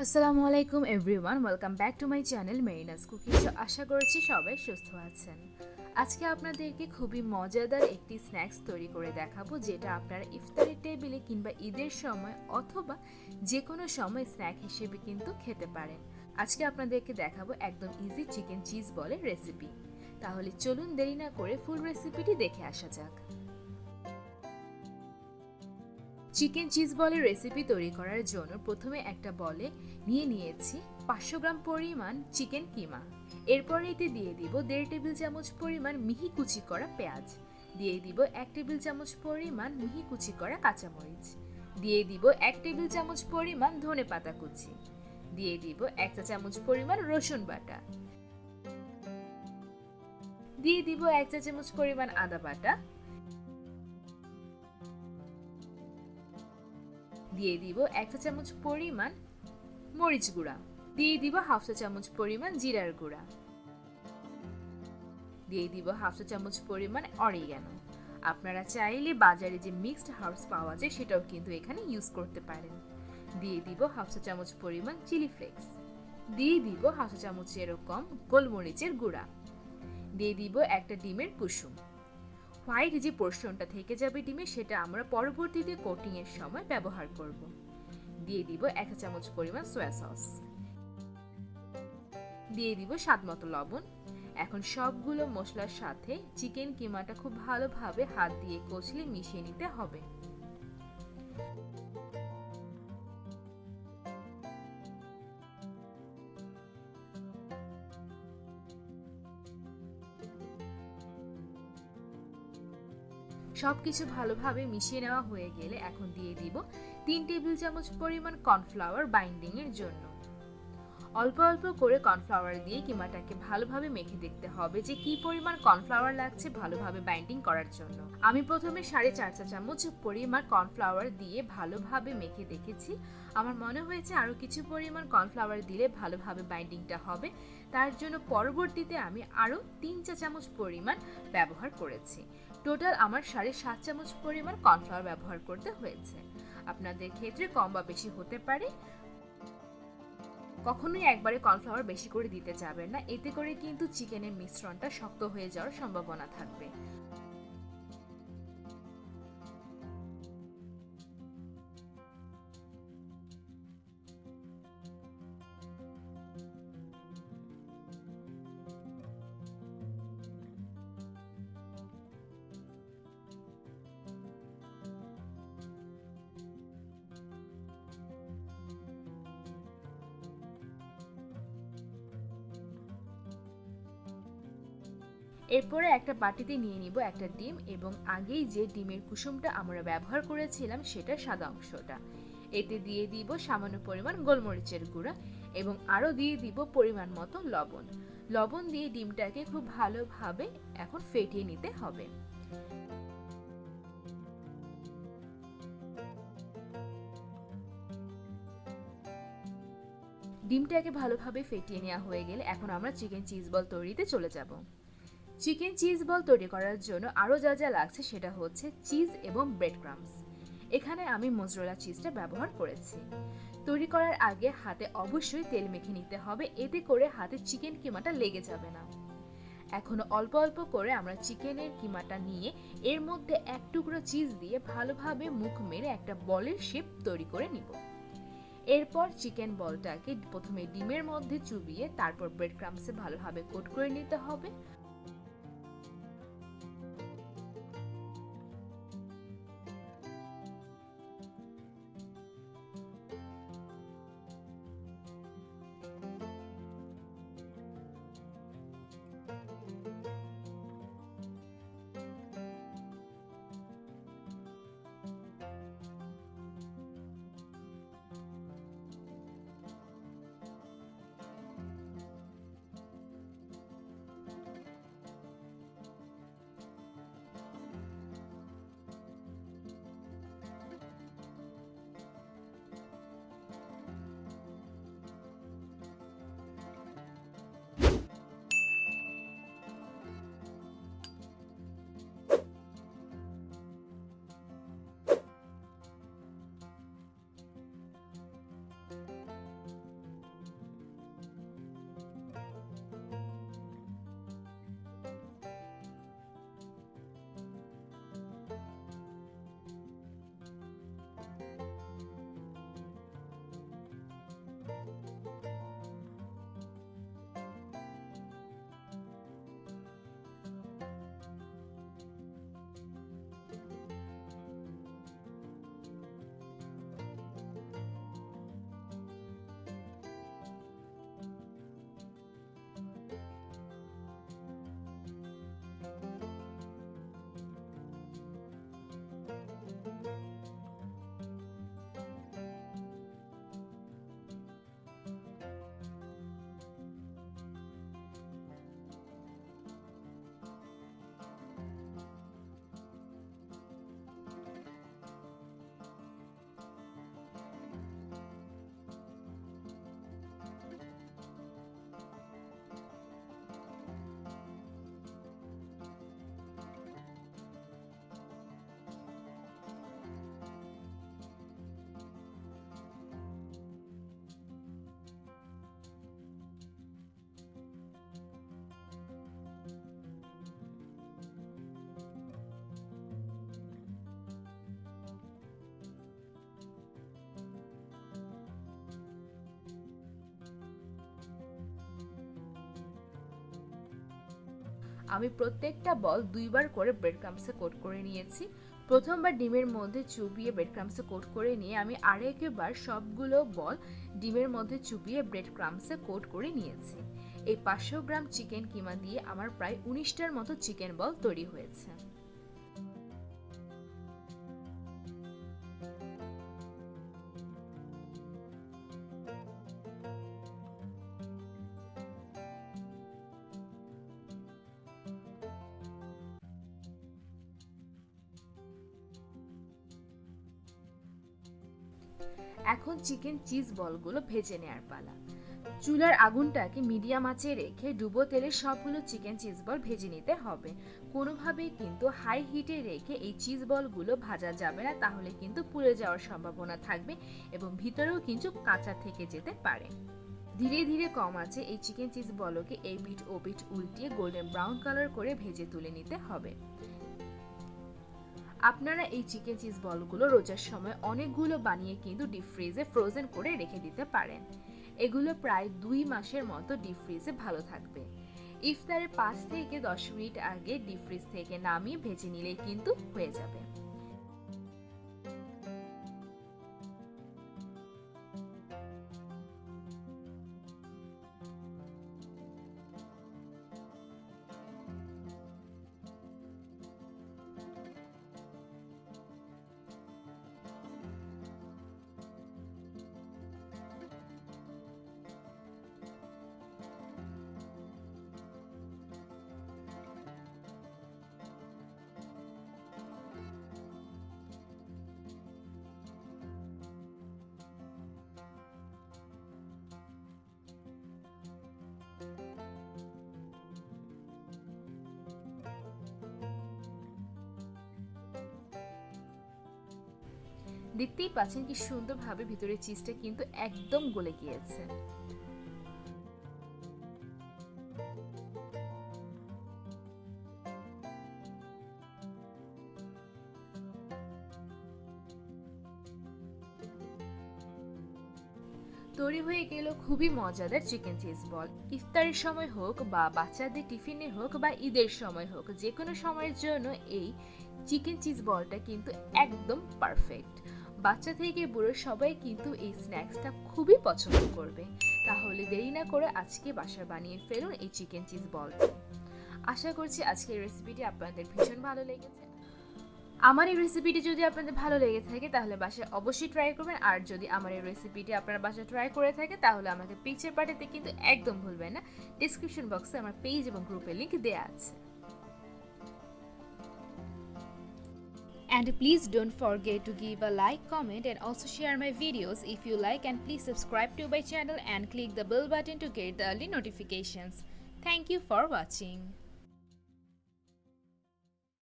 আসসালামু আলাইকুম everyone, welcome back to my channel Marina's cooking. আশা করছি সবাই সুস্থ আছেন। আজকে আপনাদেরকে খুবই মজাদার একটি স্ন্যাক্স তৈরি করে দেখাবো, যেটা আপনারা ইফতারের টেবিলে কিংবা ঈদের সময় অথবা যে কোনো সময় স্ন্যাক হিসেবে কিন্তু খেতে পারেন। আজকে আপনাদেরকে দেখাবো একদম ইজি চিকেন চিজ বলের রেসিপি। তাহলে চলুন দেরি না করে ফুল রেসিপিটি দেখে আসা যাক। চিকেন চিজ বলের রেসিপি তৈরি করার জন্য প্রথমে একটা বলে নিয়েছি 500 গ্রাম পরিমাণ চিকেন কিমা। এরপর এতে দিয়ে দিব 1.5 টেবিল চামচ পরিমাণ মিহি কুচি করা পেঁয়াজ, দিয়ে দিব 1 টেবিল চামচ পরিমাণ মিহি কুচি করা কাঁচামরিচ, দিয়ে দিব 1 টেবিল চামচ পরিমাণ ধনেপাতা কুচি, দিয়ে দিব 1 চা চামচ পরিমাণ রসুন বাটা, দিয়ে দিব 1 চা চামচ পরিমাণ আদা বাটা, দিয়ে দিব 1 চা চামচ পরিমাণ মরিচ গুঁড়া, দিয়ে দিব 1/2 চা চামচ পরিমাণ জিরার গুঁড়া, দিয়ে দিব 1/2 চা চামচ পরিমাণ অরিগ্যানো। আপনারা চাইলে বাজারে যে মিক্সড হার্বস পাওয়া যায় সেটাও কিন্তু এখানে ইউজ করতে পারেন। দিয়ে দিব 1/2 চা চামচ পরিমাণ চিলি ফ্লেক্স, দিয়ে দিব 1/2 চা চামচ এরকম গোলমরিচের গুঁড়া, দিয়ে দিব একটা ডিমের কুসুম। হোয়াইট যে পোর্শনটা থেকে যাবে ডিমে, সেটা আমরা পরবর্তীতে কোটিং এর সময় ব্যবহার করব। দিয়ে দিব 1 চা চামচ পরিমাণ সয়া সস, দিয়ে দিব স্বাদ মতো লবণ। এখন সবগুলো মশলার সাথে চিকেন কিমাটা খুব ভালোভাবে হাত দিয়ে কচলে মিশিয়ে নিতে হবে। সবকিছু ভালোভাবে মিশিয়ে নেওয়া হয়ে গেলে এখন দিয়ে দিব 3 টেবিল চামচ পরিমাণ কর্নফ্লাওয়ার বাইন্ডিং এর জন্য। অল্প অল্প করে কর্নফ্লাওয়ার দিয়ে কিমাটাকে ভালোভাবে মেখে দেখতে হবে যে কি পরিমাণ কর্নফ্লাওয়ার লাগছে ভালোভাবে বাইন্ডিং করার জন্য। আমি প্রথমে 4.5 চা চামচ পরিমাণ কর্নফ্লাওয়ার দিয়ে ভালোভাবে মেখে দেখেছি। আমার মনে হয়েছে আরও কিছু পরিমাণ কর্নফ্লাওয়ার দিলে ভালোভাবে বাইন্ডিংটা হবে। তার জন্য পরবর্তীতে আমি আরও 3 চা চামচ পরিমাণ ব্যবহার করেছি। টোটাল আমার 7.5 চামচ পরিমাণ কর্নফ্লাওয়ার ব্যবহার করতে হয়েছে। আপনাদের ক্ষেত্রে কম বা বেশি হতে পারে। কখনোই একবারে কর্নফ্লাওয়ার বেশি করে দিতে যাবেন না, এতে করে কিন্তু চিকেনের মিশ্রণটা শক্ত হয়ে যাওয়ার সম্ভাবনা থাকবে। এরপরে একটা বাটিতে নিয়ে নিব একটা ডিম এবং আগেই যে ডিমের কুসুমটা আমরা ব্যবহার করেছিলাম সেটা সাদা অংশটা। এতে দিয়ে দিব সামান্য পরিমাণ গোলমরিচের গুঁড়া এবং আরও দিয়ে দিব পরিমাণ মতো লবণ। লবণ দিয়ে ডিমটাকে খুব ভালোভাবে এখন ফেটিয়ে নিতে হবে। ডিমটাকে ভালোভাবে ফেটিয়ে নেওয়া হয়ে গেলে এখন আমরা চিকেন চিজ বল তৈরিতে চলে যাব। চিকেন চিজ বল তৈরি করার জন্য আরও যা যা লাগছে সেটা হচ্ছে চিজ এবং ব্রেড ক্রাম্বস। এখানে আমি মোজরেলা চিজটা ব্যবহার করেছি। তৈরি করার আগে হাতে অবশ্যই তেল মেখে নিতে হবে, এতে করে হাতে চিকেন কিমাটা লেগে যাবে না। এখন অল্প অল্প করে আমরা চিকেনের কিমাটা নিয়ে এর মধ্যে এক টুকরো চিজ দিয়ে ভালোভাবে মুখ মেরে একটা বলের শেপ তৈরি করে নিব। এরপর চিকেন বলটাকে প্রথমে ডিমের মধ্যে চুবিয়ে তারপর ব্রেড ক্রাম্বসে ভালোভাবে কোট করে নিতে হবে। আমি প্রত্যেকটা বল 2 বার করে ব্রেড ক্রাম্বসে কোট করে নিয়েছি। প্রথমবার ডিমের মধ্যে চুবিয়ে ব্রেড ক্রাম্বসে কোট করে নিয়ে আমি আরেকবার সবগুলো বল ডিমের মধ্যে চুবিয়ে ব্রেড ক্রাম্বসে কোট করে নিয়েছি। এই 500 গ্রাম চিকেন কিমা দিয়ে আমার প্রায় 19টার মতো চিকেন বল তৈরি হয়েছে। এখন চিকেন চিজ বলগুলো ভেজে নেওয়ার পালা। চুলার আগুনটাকে মিডিয়াম আঁচে রেখে ডুবো তেলে সবগুলো চিকেন চিজ বল ভেজে নিতে হবে। কোনোভাবেই কিন্তু হাই হিটে রেখে এই চিজ বলগুলো ভাজা যাবে না, তাহলে কিন্তু পুড়ে যাওয়ার সম্ভাবনা থাকবে এবং ভিতরেও কিন্তু কাঁচা থেকে যেতে পারে। ধীরে ধীরে কম আঁচে এই চিকেন চিজ বলকে এই পিঠ ও পিঠ উল্টিয়ে গোল্ডেন ব্রাউন কালার করে ভেজে তুলে নিতে হবে। আপনারা এই চিকেন চিজ বলগুলো রোজার সময় অনেকগুলো বানিয়ে কিন্তু ডিপ ফ্রিজে ফ্রোজেন করে রেখে দিতে পারেন। এগুলো প্রায় 2 মাসের মতো ডিপ ফ্রিজে ভালো থাকবে। ইফতারের 5 থেকে 10 মিনিট আগে ডিপ ফ্রিজ থেকে নামিয়ে ভেজে নিলেই কিন্তু হয়ে যাবে। দেখতেই পাচ্ছেন কি সুন্দরভাবে ভিতরে চিজটা কিন্তু একদম গলে গিয়েছে। তৈরি হয়ে গেল খুবই মজাদার চিকেন চিজ বল। ইফতারের সময় হোক বা বাচ্চাদের টিফিনে হোক বা ঈদের সময় হোক, যে কোনো সময়ের জন্য এই চিকেন চিজ বলটা কিন্তু একদম পারফেক্ট। বাচ্চা থেকে বুড়ো সবাই কিন্তু এই স্ন্যাক্সটা খুবই পছন্দ করবে। তাহলে দেরি না করে আজকে বাসায় বানিয়ে ফেলুন এই চিকেন চিজ বলটা। আশা করছি আজকের রেসিপিটি আপনাদের ভীষণ ভালো লেগেছে। আমার এই রেসিপিটি যদি আপনাদের ভালো লেগে থাকে তাহলে বাসায় অবশ্যই ট্রাই করবেন। আর যদি আমার এই রেসিপিটি আপনারা বাসায় ট্রাই করে থাকে তাহলে আমাকে পিকচার পাঠাতে কিন্তু একদম ভুলবেন না। ডেসক্রিপশন বক্সে আমার পেজ এবং গ্রুপের লিংক দেওয়া আছে। And please don't forget to give a like, comment and also share my videos if you like, and please subscribe to my channel and click the bell button to get the early notifications. Thank you for watching.